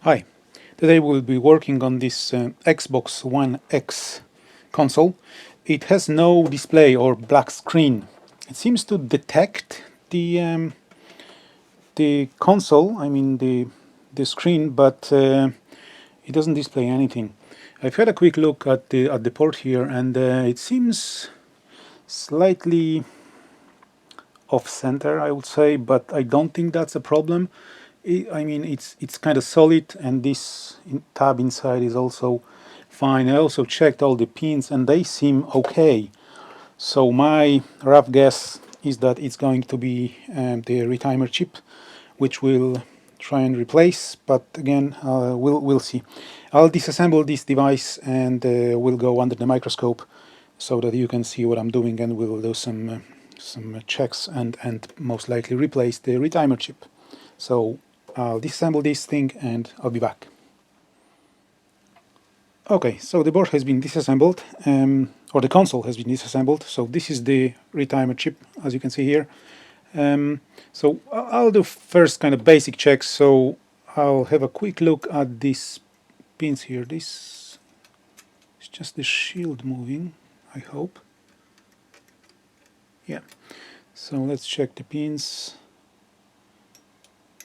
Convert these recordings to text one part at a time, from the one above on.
Hi, today we'll be working on this Xbox One X console. It has no display or black screen. It seems to detect the console, I mean the screen, but it doesn't display anything. I've had a quick look at the port here, and it seems slightly off center, I would say, but I don't think that's a problem. I mean, it's kind of solid, and this tab inside is also fine. I also checked all the pins, and they seem okay. So my rough guess is that it's going to be the retimer chip, which we'll try and replace. But again, we'll see. I'll disassemble this device, and we'll go under the microscope so that you can see what I'm doing, and we'll do some checks and most likely replace the retimer chip. So I'll disassemble this thing and I'll be back. Okay, so the board has been disassembled, or the console has been disassembled. So this is the retimer chip, as you can see here. So I'll do first kind of basic checks. So I'll have a quick look at these pins here. This is just the shield moving, I hope. Yeah. So let's check the pins.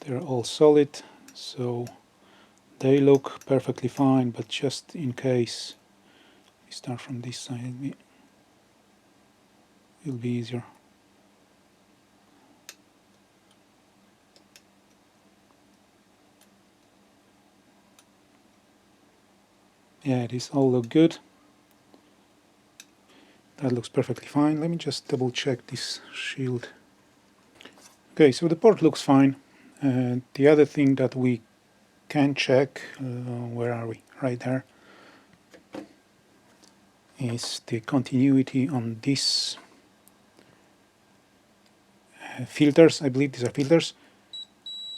They're all solid, so they look perfectly fine, but just in case we start from this side, it'll be easier. Yeah, these all look good. That looks perfectly fine. Let me just double check this shield. Okay, so the port looks fine. The other thing that we can check, where are we? Right there, is the continuity on these filters. I believe these are filters.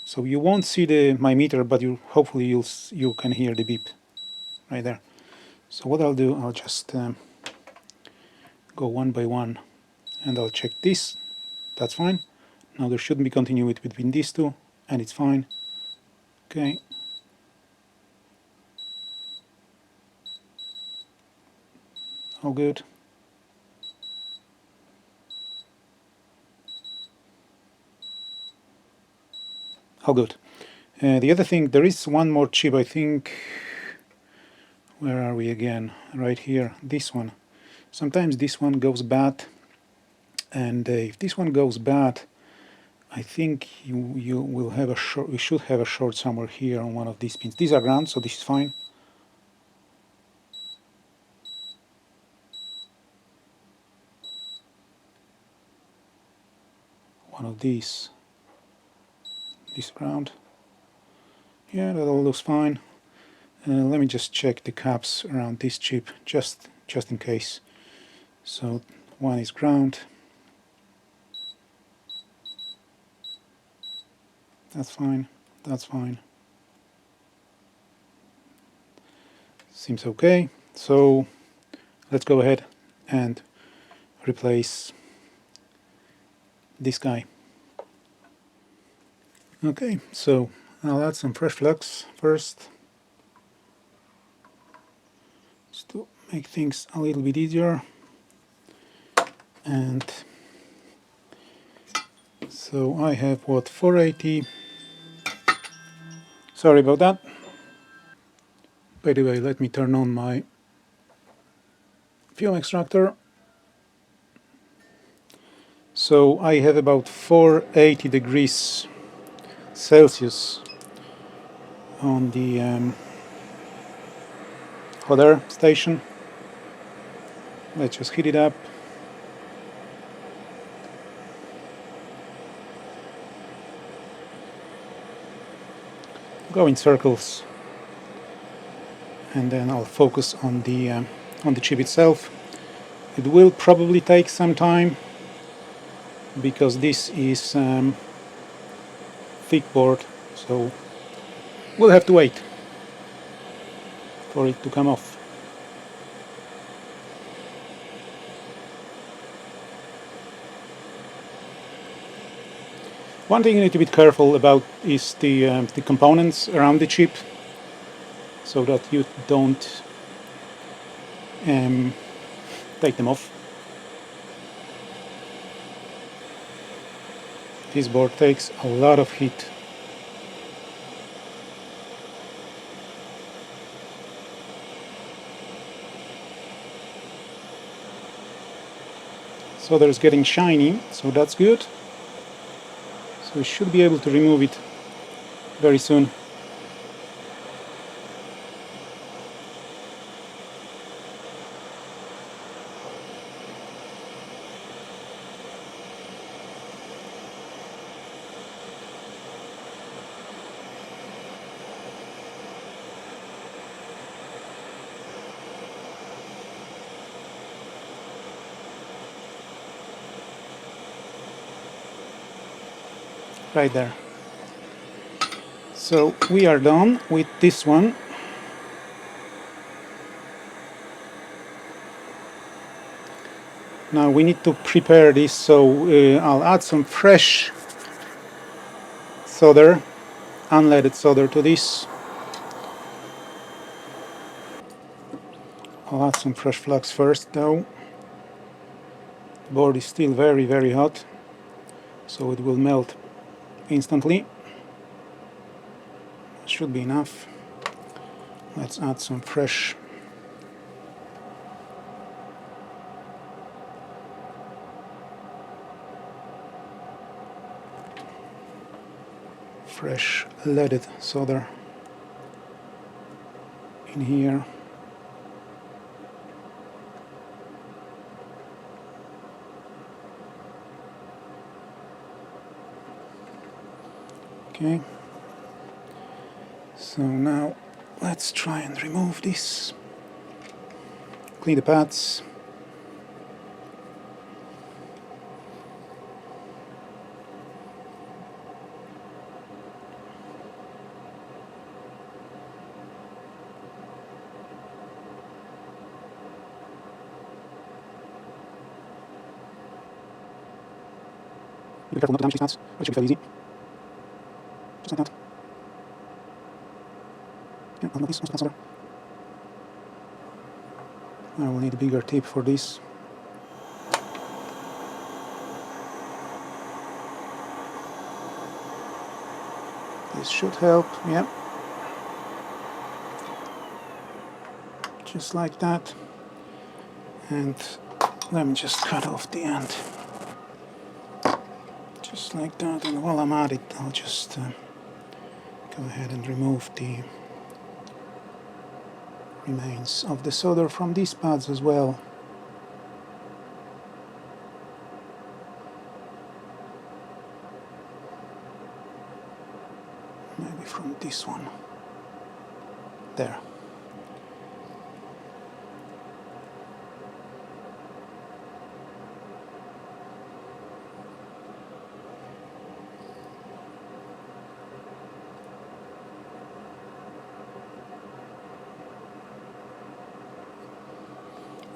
So you won't see my meter, but hopefully you can hear the beep right there. So what I'll do, I'll just go one by one, and I'll check this. That's fine. Now there shouldn't be continuity between these two, and it's fine. Okay. All good. All good. The other thing, there is one more chip, I think. Where are we again? Right here. This one. Sometimes this one goes bad, and if this one goes bad, I think you will have a short. We should have a short somewhere here on one of these pins. These are ground, so this is fine. One of these. This ground. Yeah, that all looks fine. Let me just check the caps around this chip, just in case. So one is ground. That's fine. That's fine. Seems okay. So let's go ahead and replace this guy. Okay, so I'll add some fresh flux first, just to make things a little bit easier. And so I have what, 480. Sorry about that. By the way, let me turn on my fume extractor. So I have about 480 degrees Celsius on the hot air station. Let's just heat it up. Go in circles, and then I'll focus on the chip itself. It will probably take some time because this is thick board, so we'll have to wait for it to come off. One thing you need to be careful about is the components around the chip. so that you don't take them off. This board takes a lot of heat. So there's getting shiny, so that's good. So we should be able to remove it very soon. Right there. So we are done with this one. Now we need to prepare this, so I'll add some fresh solder, unleaded solder to this. I'll add some fresh flux first though. The board is still very hot, so it will melt instantly. Should be enough. Let's add some fresh leaded solder in here. Okay, so now let's try and remove this. Clean the pads. Be careful not to damage these pads, but it should be fairly easy. Just like that. Yeah, I'll move this, solder. I will need a bigger tape for this. This should help, yeah. Just like that. And let me just cut off the end. Just like that, and while I'm at it, I'll just go ahead and remove the remains of the solder from these pads as well. Maybe from this one. There.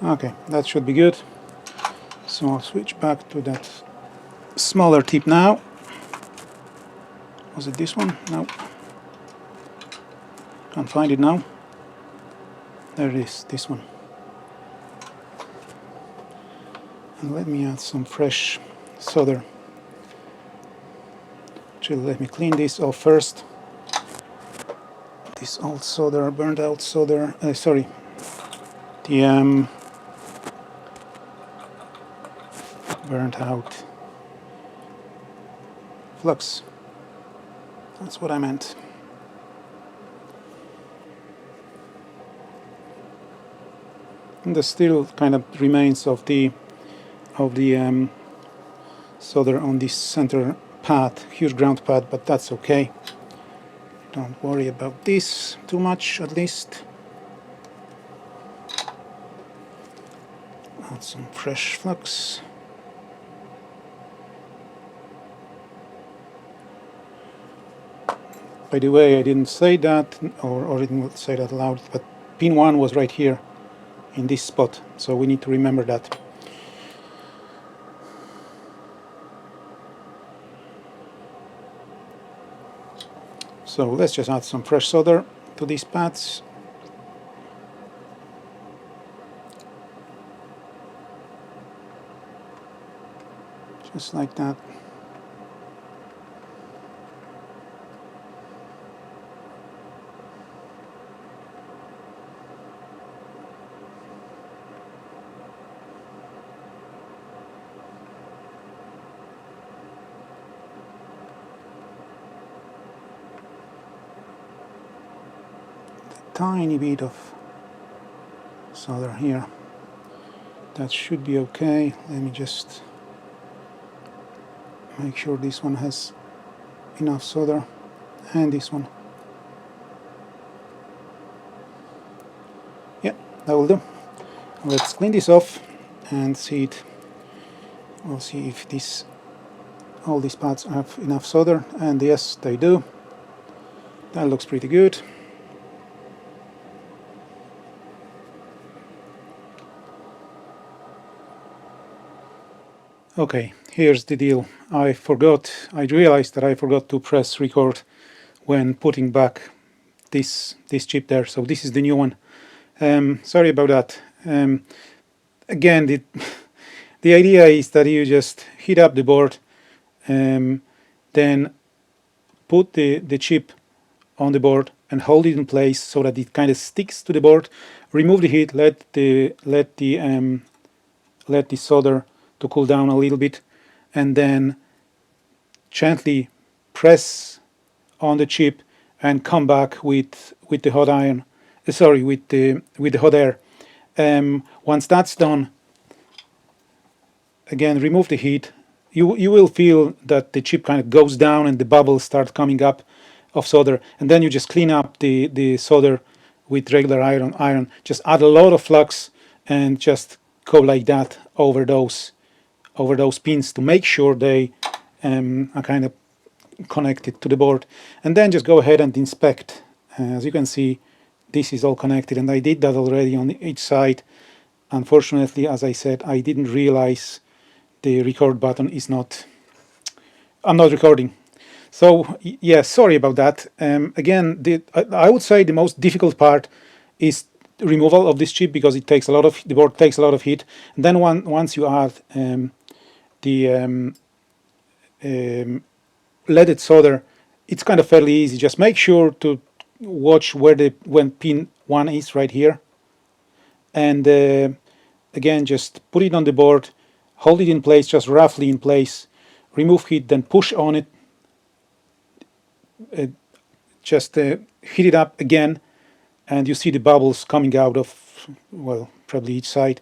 Okay, that should be good. So I'll switch back to that smaller tip now. Was it this one? No. Can't find it now. There it is, this one. And let me add some fresh solder. Actually, let me clean this off first. This old solder, burned out solder, sorry, the burnt out flux. That's what I meant. And there's still kind of remains of the solder on this center pad, huge ground pad, but that's okay. Don't worry about this too much, at least. Add some fresh flux. By the way, I didn't say that, or didn't say that loud, but pin 1 was right here in this spot, so we need to remember that. So let's just add some fresh solder to these pads. just like that. Tiny bit of solder here. That should be okay. Let me just make sure this one has enough solder, and this one. Yeah, that will do. Let's clean this off and see it. We'll see if all these parts have enough solder, and yes, they do. That looks pretty good. Okay, here's the deal. I realized that I forgot to press record when putting back this chip there. So this is the new one. Sorry about that. Again, the idea is that you just heat up the board, then put the chip on the board and hold it in place so that it kind of sticks to the board. Remove the heat, let the solder to cool down a little bit, and then gently press on the chip and come back with the hot iron. Sorry, with the hot air. Once that's done, again remove the heat. You will feel that the chip kind of goes down and the bubbles start coming up of solder, and then you just clean up the solder with regular iron. Just add a lot of flux and just go like that over those pins to make sure they are kind of connected to the board, and then just go ahead and inspect. As you can see, this is all connected, and I did that already on each side. Unfortunately, as I said, I didn't realize the record button is not, I'm not recording. So yeah, sorry about that. Again, I would say the most difficult part is removal of this chip, because the board takes a lot of heat. And then once you add the leaded solder, it's kind of fairly easy. Just make sure to watch when pin 1 is right here, and again just put it on the board, hold it in place, just roughly in place, remove heat, then push on it, just heat it up again, and you see the bubbles coming out of, well, probably each side.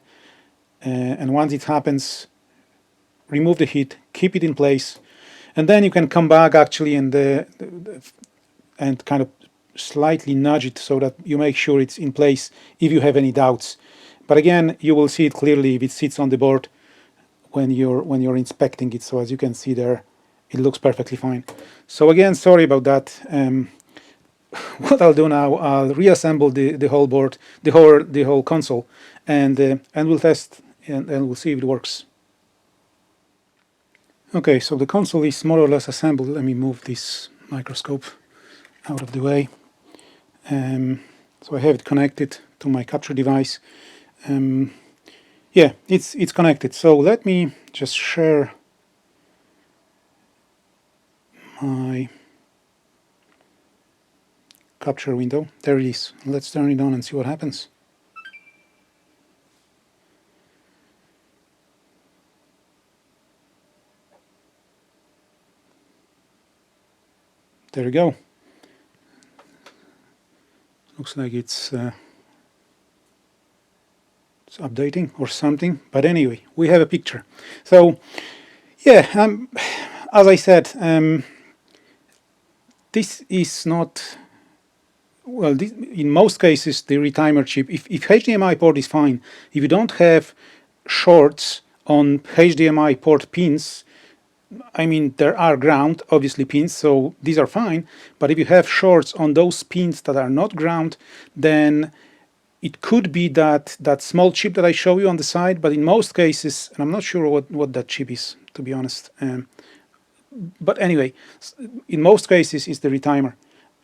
And once it happens, remove the heat, keep it in place, and then you can come back actually and kind of slightly nudge it so that you make sure it's in place if you have any doubts. But again, you will see it clearly if it sits on the board when you're inspecting it. So as you can see there, it looks perfectly fine. So again, sorry about that. What I'll do now, I'll reassemble the whole board, the whole console, and we'll test and we'll see if it works. Okay, so the console is more or less assembled. Let me move this microscope out of the way. So I have it connected to my capture device. Yeah, it's connected. So let me just share my capture window. There it is. Let's turn it on and see what happens. There we go. Looks like it's updating or something, but anyway, we have a picture. So yeah, as I said, this is not, well, in most cases the retimer chip, if HDMI port is fine, if you don't have shorts on HDMI port pins, I mean, there are ground, obviously, pins, so these are fine. But if you have shorts on those pins that are not ground, then it could be that small chip that I show you on the side. But in most cases, and I'm not sure what that chip is, to be honest. But anyway, in most cases, it's the retimer.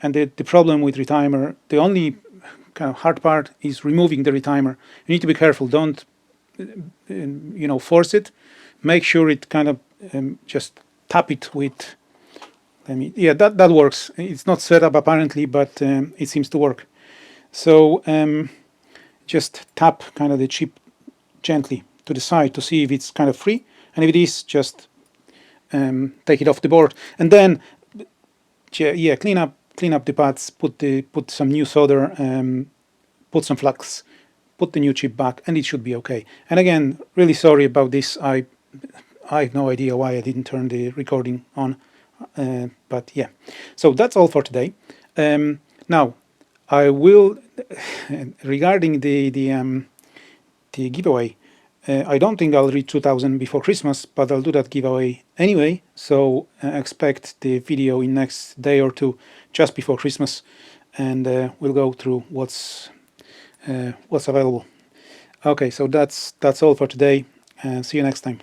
And the problem with retimer, the only kind of hard part is removing the retimer. You need to be careful. Don't, force it. Make sure it kind of just tap it with, yeah, that works. It's not set up apparently, but it seems to work. So just tap kind of the chip gently to the side to see if it's kind of free, and if it is, just take it off the board, and then yeah, clean up the pads, put some new solder, put some flux, put the new chip back, and it should be okay. And again, really sorry about this. I have no idea why I didn't turn the recording on, but yeah. So that's all for today. Now, I will regarding the giveaway. I don't think I'll reach 2,000 before Christmas, but I'll do that giveaway anyway. So expect the video in next day or two, just before Christmas, and we'll go through what's available. Okay, so that's all for today. See you next time.